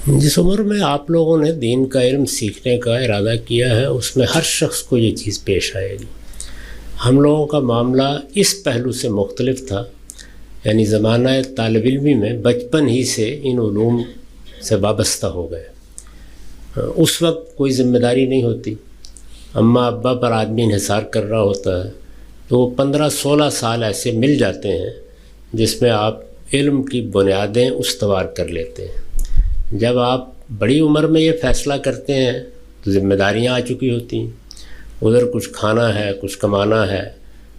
جس عمر میں آپ لوگوں نے دین کا علم سیکھنے کا ارادہ کیا ہے اس میں ہر شخص کو یہ چیز پیش آئے گی۔ ہم لوگوں کا معاملہ اس پہلو سے مختلف تھا، یعنی زمانہ طالب علمی میں بچپن ہی سے ان علوم سے وابستہ ہو گئے۔ اس وقت کوئی ذمہ داری نہیں ہوتی، اماں ابا پر آدمی انحصار کر رہا ہوتا ہے، تو وہ 15-16 سال ایسے مل جاتے ہیں جس میں آپ علم کی بنیادیں استوار کر لیتے ہیں۔ جب آپ بڑی عمر میں یہ فیصلہ کرتے ہیں تو ذمہ داریاں آ چکی ہوتی ہیں، ادھر کچھ کھانا ہے، کچھ کمانا ہے،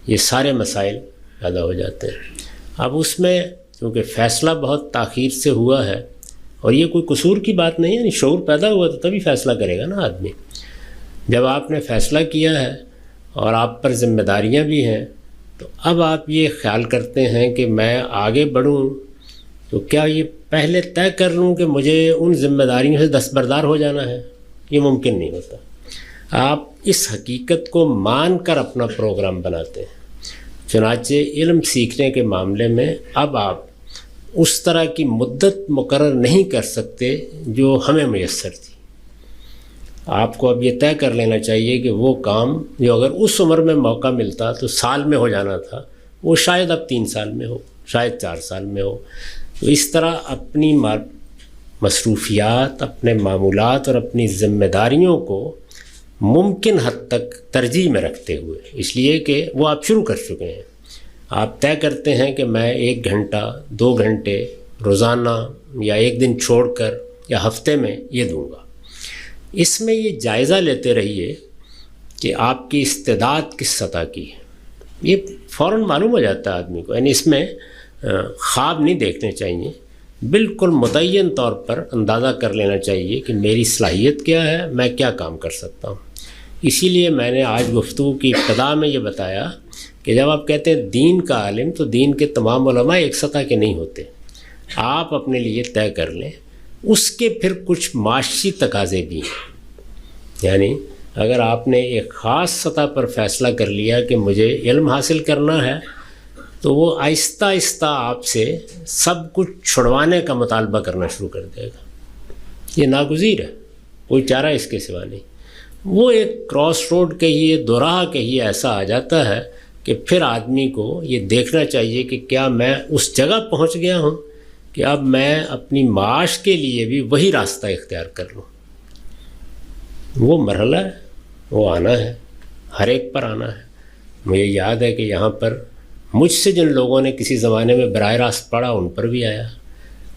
یہ سارے مسائل پیدا ہو جاتے ہیں۔ اب اس میں کیونکہ فیصلہ بہت تاخیر سے ہوا ہے، اور یہ کوئی قصور کی بات نہیں ہے، یعنی شعور پیدا ہوا تو تبھی فیصلہ کرے گا نا آدمی۔ جب آپ نے فیصلہ کیا ہے اور آپ پر ذمہ داریاں بھی ہیں، تو اب آپ یہ خیال کرتے ہیں کہ میں آگے بڑھوں تو کیا یہ پہلے طے کر لوں کہ مجھے ان ذمہ داریوں سے دستبردار ہو جانا ہے؟ یہ ممکن نہیں ہوتا۔ آپ اس حقیقت کو مان کر اپنا پروگرام بناتے ہیں۔ چنانچہ علم سیکھنے کے معاملے میں اب آپ اس طرح کی مدت مقرر نہیں کر سکتے جو ہمیں میسر تھی۔ آپ کو اب یہ طے کر لینا چاہیے کہ وہ کام جو اگر اس عمر میں موقع ملتا تو سال میں ہو جانا تھا، وہ شاید اب 3 سال میں ہو، شاید 4 سال میں ہو۔ تو اس طرح اپنی مصروفیات، اپنے معمولات اور اپنی ذمہ داریوں کو ممکن حد تک ترجیح میں رکھتے ہوئے، اس لیے کہ وہ آپ شروع کر چکے ہیں، آپ طے کرتے ہیں کہ میں 1 گھنٹہ 2 گھنٹے روزانہ یا 1 دن چھوڑ کر یا ہفتے میں یہ دوں گا۔ اس میں یہ جائزہ لیتے رہیے کہ آپ کی استعداد کس سطح کی ہے، یہ فوراً معلوم ہو جاتا ہے آدمی کو۔ یعنی اس میں خواب نہیں دیکھنے چاہیے، بالکل متعین طور پر اندازہ کر لینا چاہیے کہ میری صلاحیت کیا ہے، میں کیا کام کر سکتا ہوں۔ اسی لیے میں نے آج گفتگو کی ابتدا میں یہ بتایا کہ جب آپ کہتے ہیں دین کا عالم، تو دین کے تمام علماء ایک سطح کے نہیں ہوتے۔ آپ اپنے لیے طے کر لیں، اس کے پھر کچھ معاشی تقاضے بھی ہیں۔ یعنی اگر آپ نے ایک خاص سطح پر فیصلہ کر لیا کہ مجھے علم حاصل کرنا ہے، تو وہ آہستہ آہستہ آپ سے سب کچھ چھڑوانے کا مطالبہ کرنا شروع کر دے گا۔ یہ ناگزیر ہے، کوئی چارہ اس کے سوا نہیں۔ وہ ایک کراس روڈ کہیے، دوراہا کہیے، ایسا آ جاتا ہے کہ پھر آدمی کو یہ دیکھنا چاہیے کہ کیا میں اس جگہ پہنچ گیا ہوں کہ اب میں اپنی معاش کے لیے بھی وہی راستہ اختیار کر لوں۔ وہ مرحلہ ہے، وہ آنا ہے، ہر ایک پر آنا ہے۔ مجھے یاد ہے کہ یہاں پر مجھ سے جن لوگوں نے کسی زمانے میں براہ راست پڑھا ان پر بھی آیا،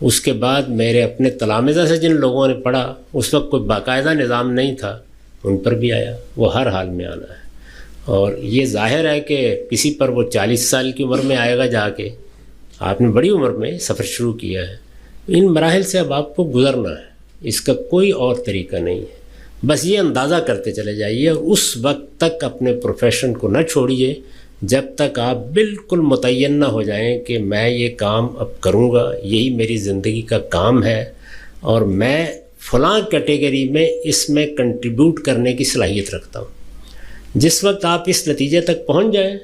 اس کے بعد میرے اپنے تلامذہ سے جن لوگوں نے پڑھا، اس وقت کوئی باقاعدہ نظام نہیں تھا، ان پر بھی آیا۔ وہ ہر حال میں آنا ہے، اور یہ ظاہر ہے کہ کسی پر وہ 40 سال کی عمر میں آئے گا جا کے، آپ نے بڑی عمر میں سفر شروع کیا ہے۔ ان مراحل سے اب آپ کو گزرنا ہے، اس کا کوئی اور طریقہ نہیں ہے۔ بس یہ اندازہ کرتے چلے جائیے، اور اس وقت تک اپنے پروفیشن کو نہ چھوڑیے جب تک آپ بالکل متعین نہ ہو جائیں کہ میں یہ کام اب کروں گا، یہی میری زندگی کا کام ہے، اور میں فلاں کیٹیگری میں اس میں کنٹریبیوٹ کرنے کی صلاحیت رکھتا ہوں۔ جس وقت آپ اس نتیجے تک پہنچ جائیں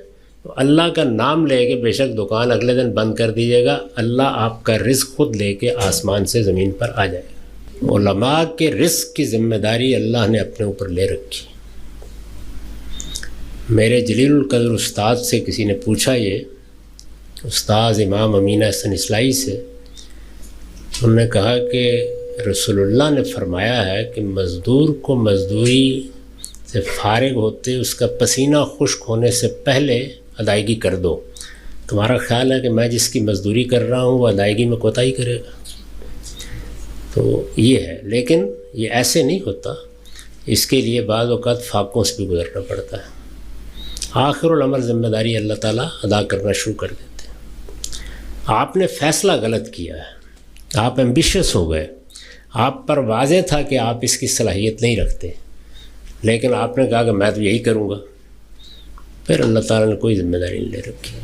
تو اللہ کا نام لے کے بے شک دکان اگلے دن بند کر دیجیے گا، اللہ آپ کا رزق خود لے کے آسمان سے زمین پر آ جائے گا۔ علماء کے رزق کی ذمہ داری اللہ نے اپنے اوپر لے رکھی۔ میرے جلیل القدر استاد سے کسی نے پوچھا، یہ استاذ امام امین احسن اصلاحی سے، انہوں نے کہا کہ رسول اللہ نے فرمایا ہے کہ مزدور کو مزدوری سے فارغ ہوتے اس کا پسینہ خشک ہونے سے پہلے ادائیگی کر دو۔ تمہارا خیال ہے کہ میں جس کی مزدوری کر رہا ہوں وہ ادائیگی میں کوتاہی کرے گا؟ تو یہ ہے، لیکن یہ ایسے نہیں ہوتا، اس کے لیے بعض اوقات فاقوں سے بھی گزرنا پڑتا ہے۔ آخر الامر ذمہ داری اللہ تعالیٰ ادا کرنا شروع کر دیتے ہیں۔ آپ نے فیصلہ غلط کیا ہے، آپ ایمبیشس ہو گئے، آپ پر واضح تھا کہ آپ اس کی صلاحیت نہیں رکھتے، لیکن آپ نے کہا کہ میں تو یہی کروں گا، پھر اللہ تعالیٰ نے کوئی ذمہ داری نہیں لے رکھی۔